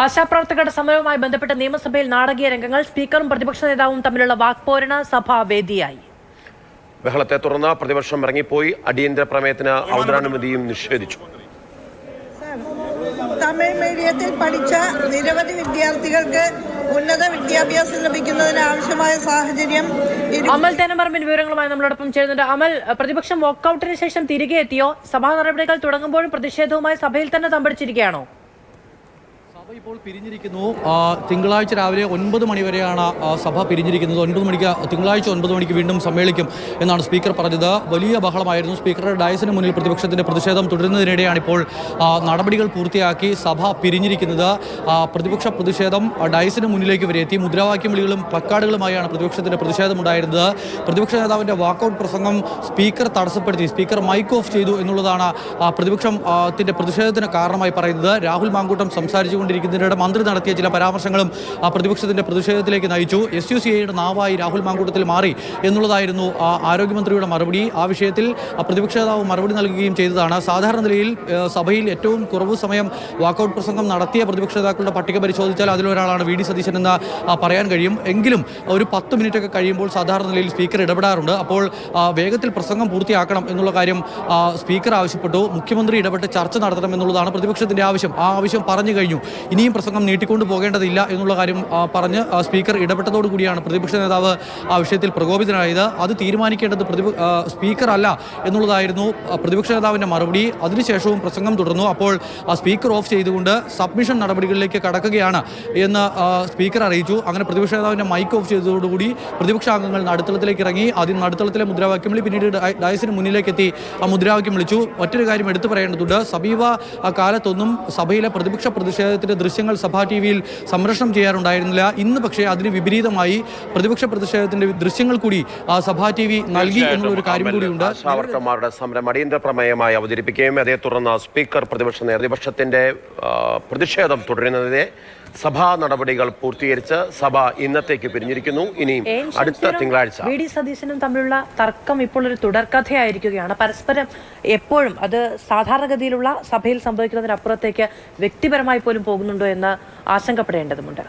ആശാപ്രവർത്തകരുടെ സമരവുമായി ബന്ധപ്പെട്ട നിയമസഭയിൽ നാടകീയ രംഗങ്ങൾ. സ്പീക്കറും പ്രതിപക്ഷ നേതാവും തമ്മിലുള്ള വാക്പോരിന് സഭാവേദിയായി. ബഹളത്തെ തുടർന്ന് പ്രതിപക്ഷം ഇറങ്ങിപ്പോയി. അടിയന്തര പ്രമേയത്തിന് അവതരണാനുമതിയും നിഷേധിച്ചു. തമിഴ് മീഡിയത്തിൽ പഠിച്ച നിരവധി വിദ്യാർത്ഥികൾക്ക് ഉന്നത വിദ്യാഭ്യാസം ലഭിക്കുന്നതിന് ആവശ്യമായ സാഹചര്യം. അമൽ തേനമറമ്പിൻ വിവരങ്ങളുമായി നമ്മളോടൊപ്പം ചേരുന്നുണ്ട്. അമൽ, പ്രതിപക്ഷം വോക്കൌട്ടിന് ശേഷം തിരികെ എത്തിയോ? സഭാ നടപടികൾ തുടങ്ങുമ്പോഴും പ്രതിഷേധവുമായി സഭയിൽ തന്നെ തമ്പടിച്ചിരിക്കുകയാണോ? സഭ ഇപ്പോൾ പിരിഞ്ഞിരിക്കുന്നു. തിങ്കളാഴ്ച രാവിലെ 9 മണി വരെയാണ് സഭ പിരിഞ്ഞിരിക്കുന്നത്. 9 മണിക്ക് തിങ്കളാഴ്ച 9 മണിക്ക് വീണ്ടും സമ്മേളിക്കും എന്നാണ് സ്പീക്കർ പറഞ്ഞത്. വലിയ ബഹളമായിരുന്നു. സ്പീക്കറുടെ ഡയസിന് മുന്നിൽ പ്രതിപക്ഷത്തിന്റെ പ്രതിഷേധം തുടരുന്നതിനിടെയാണ് ഇപ്പോൾ നടപടികൾ പൂർത്തിയാക്കി സഭ പിരിഞ്ഞിരിക്കുന്നത്. പ്രതിപക്ഷ പ്രതിഷേധം ഡയസിന് മുന്നിലേക്ക് വരെ എത്തി. മുദ്രാവാക്യം വിളികളും പ്ലക്കാർഡുകളുമായാണ് പ്രതിപക്ഷത്തിന്റെ പ്രതിഷേധമുണ്ടായിരുന്നത്. പ്രതിപക്ഷ നേതാവിന്റെ വാക്കൌട്ട് പ്രസംഗം സ്പീക്കർ തടസ്സപ്പെടുത്തി. സ്പീക്കർ മൈക്ക് ഓഫ് ചെയ്തു എന്നുള്ളതാണ് പ്രതിപക്ഷത്തിന്റെ പ്രതിഷേധത്തിന് കാരണമായി പറയുന്നത്. രാഹുൽ മാങ്കൂട്ടം സംസാരിച്ചുകൊണ്ടിരിക്കുന്നതിനിടെ മന്ത്രി നടത്തിയ ചില പരാമർശങ്ങളും പ്രതിപക്ഷത്തിന്റെ പ്രതിഷേധത്തിലേക്ക് നയിച്ചു. SUCIയുടെ നാവായി രാഹുൽ മാങ്കൂട്ടത്തിൽ മാറി എന്നുള്ളതായിരുന്നു ആരോഗ്യമന്ത്രിയുടെ മറുപടി. ആ വിഷയത്തിൽ പ്രതിപക്ഷ നേതാവ് മറുപടി നൽകുകയും ചെയ്തതാണ്. സാധാരണ നിലയിൽ സഭയിൽ ഏറ്റവും കുറവ് സമയം വാക്കൌട്ട് പ്രസംഗം നടത്തിയ പ്രതിപക്ഷ നേതാക്കളുടെ പട്ടിക പരിശോധിച്ചാൽ അതിലൊരാളാണ് VD സതീശൻ എന്ന് പറയാൻ കഴിയും. എങ്കിലും ഒരു 10 മിനിറ്റൊക്കെ കഴിയുമ്പോൾ സാധാരണ നിലയിൽ സ്പീക്കർ ഇടപെടാറുണ്ട്. അപ്പോൾ വേഗത്തിൽ പ്രസംഗം പൂർത്തിയാക്കണം എന്നുള്ള കാര്യം സ്പീക്കർ ആവശ്യപ്പെട്ടു. മുഖ്യമന്ത്രി ഇടപെട്ട് ചർച്ച നടത്തണം എന്നുള്ളതാണ് പ്രതിപക്ഷത്തിന്റെ ആവശ്യം. ആ ആവശ്യം പറഞ്ഞു കഴിഞ്ഞു. ഇനിയും പ്രസംഗം നീട്ടിക്കൊണ്ടു പോകേണ്ടതില്ല എന്നുള്ള കാര്യം പറഞ്ഞ് സ്പീക്കർ ഇടപെട്ടതോടുകൂടിയാണ് പ്രതിപക്ഷ നേതാവ് ആ വിഷയത്തിൽ പ്രകോപിതനായത്. അത് തീരുമാനിക്കേണ്ടത് സ്പീക്കർ അല്ല എന്നുള്ളതായിരുന്നു പ്രതിപക്ഷ നേതാവിൻ്റെ മറുപടി. അതിനുശേഷവും പ്രസംഗം തുടർന്നു. അപ്പോൾ സ്പീക്കർ ഓഫ് ചെയ്തുകൊണ്ട് സബ്മിഷൻ നടപടികളിലേക്ക് കടക്കുകയാണ് എന്ന് സ്പീക്കർ അറിയിച്ചു. അങ്ങനെ പ്രതിപക്ഷ നേതാവിൻ്റെ മൈക്ക് ഓഫ് ചെയ്തതോടുകൂടി പ്രതിപക്ഷ അംഗങ്ങൾ നടുത്തളത്തിലേക്ക് ഇറങ്ങി. ആദ്യം നടുത്തളത്തിലെ മുദ്രാവാക്യം വിളി, പിന്നീട് ഡയസിന് മുന്നിലേക്ക് എത്തി ആ മുദ്രാവാക്യം വിളിച്ചു. മറ്റൊരു കാര്യം എടുത്തു പറയേണ്ടതുണ്ട്. സമീപ കാലത്തൊന്നും സഭയിലെ പ്രതിപക്ഷ പ്രതിഷേധത്തിന്റെ ദൃശ്യങ്ങൾ സഭാ TV-യിൽ സംപ്രേഷണം ചെയ്യാറുണ്ടായിരുന്നില്ല. ഇന്ന് പക്ഷേ അതിന് വിപരീതമായി പ്രതിപക്ഷ പ്രതിഷേധത്തിന്റെ ദൃശ്യങ്ങൾ കൂടി സഭാ TV നൽകി എന്നുള്ള ഒരു കാര്യം കൂടിയുണ്ട്. ആശാവർക്കർമാരുടെ സമരം അടിയന്തര പ്രമേയമായി അവതരിപ്പിക്കുകയും അതേ തുടർന്ന് സ്പീക്കർ പ്രതിപക്ഷത്തിന്റെ പ്രതിഷേധം തുടരുന്നതിനെ സഭാ നടപടികൾ പൂർത്തീകരിച്ച് സഭ ഇന്നത്തേക്ക് പിരിഞ്ഞിരിക്കുന്നു. ഇനിയും അടുത്ത തിങ്കളാഴ്ച VD സതീശനും തമ്മിലുള്ള തർക്കം ഇപ്പോൾ ഒരു തുടർക്കഥയായിരിക്കുകയാണ്. പരസ്പരം എപ്പോഴും അത് സാധാരണഗതിയിലുള്ള സഭയിൽ സംഭവിക്കുന്നതിനപ്പുറത്തേക്ക് വ്യക്തിപരമായി പോലും പോകുന്നുണ്ടോ എന്ന് ആശങ്കപ്പെടേണ്ടതുണ്ട്.